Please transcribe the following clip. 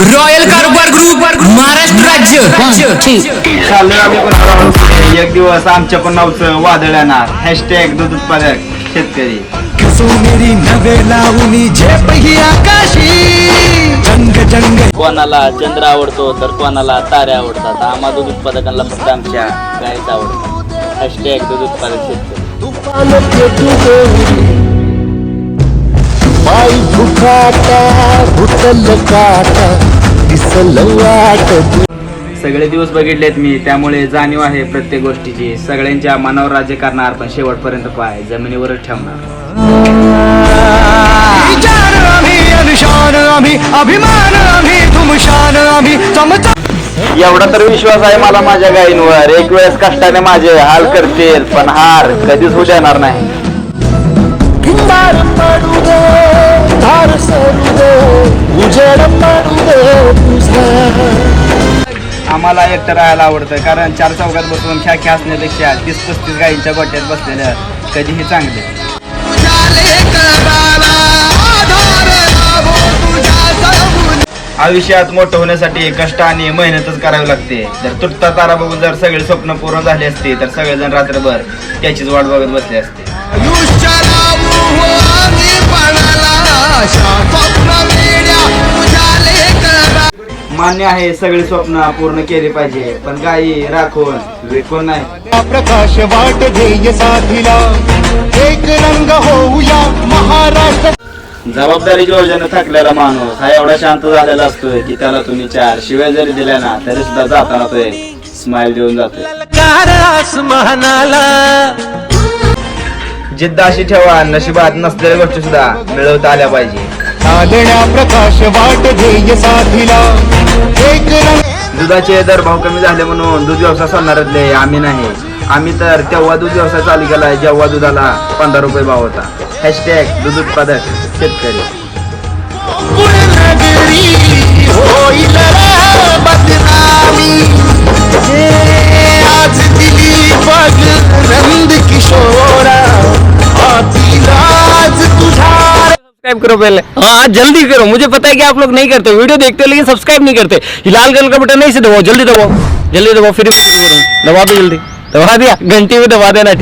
Royal कारभार group Maharashtra राज्य ठीक चाललोय आम्ही पण हळूहळू. एक दिवस आमच्या पण नावचं वादळ येणार. हॅशटॅग दूध उत्पादक शेतकरी. मेरी नवे लावणी झेप ही आकाशी जंग जंग. कोणाला चंद्र आवडतो तर कोणाला तारे आवडतात. आम्हा दूध उत्पादकांना फक्त आमच्या गायीच आवडतात. हॅशटॅग दूध उत्पादक शेतकरी. पायी भुकाटा भुतल काटा दिसल वाट. सगळे दिवस बघितलेत मी, त्यामुळे जाणीव आहे प्रत्येक गोष्टीची. सगळ्यांच्या मनावर राज्य करणार, पण शेवटपर्यंत पाय जमिनीवरच ठेवणार. विचार आम्ही अनुशान आम्ही अभिमान आम्ही तुमशान आम्ही चमचा. एवढा तर विश्वास आहे मला माझ्या गायींवर. एक वेळेस कष्टाने माझे हाल करतील, पण हार कधीच होऊ देणार नाही. धार पडू दे धार सरू दे उजेड पडू दे तुझा. आम्हाला एकटं राहायला आवडतं, कारण चार चौकात बसून ख्या असण्यापेक्षा 30-35 गायींच्या गोट्यात बसलेलं कधीही चांगले. आयुष्यात मोठं होण्यासाठी कष्ट आणि मेहनतच करावी लागते. जर तुटता तारा बघून जर सगळे स्वप्न पूर्ण झाले असते, तर सगळेजण रात्रभर त्याचीच वाट बघत बसले असते. मान्य आहे, सगळे स्वप्न पूर्ण केले पाहिजे, पण गायी राखून विकून नाही. प्रकाश वाट ध्येय साधिला एक रंग होऊया महाराष्ट्र. जबाबदारी योजना थकलेला माणूस हा एवढा शांत झालेला असतोय की त्याला तुम्ही 4 शिव्या जरी दिल्या ना तरी सुद्धा जाताना तो स्माइल देऊन जातोय. जिद्द अशी ठेवा, नशिबात नसलेल्या गोष्टी सुद्धा मिळवता आल्या पाहिजे. चालण्या प्रकाश वाट ध्येय साधिला एक रंग. दुधाचे दर भाव कमी झाले म्हणून दूध व्यवसाय सोडणारच आम्ही नाही. आम्ही तर तेव्हा दूध व्यवसाय चालू केलाय जेव्हा दुधाला 15 रुपये भाव होता. हॅशटॅग दूध उत्पादक शेतकरी. होईल बदनामी आज दिली बघ नंद किशोरा आज तुझा. सब्सक्राइब करो पहले, हाँ जल्दी करो. मुझे पता है कि आप लोग नहीं करते, वीडियो देखते हो लेकिन सब्सक्राइब नहीं करते. ये लाल कलर का बटन नहीं से दबाओ, जल्दी दबाओ, जल्दी दबाओ. फिर दबा दो जल्दी, दबा दिया, घंटी में दबा देना. ठीक.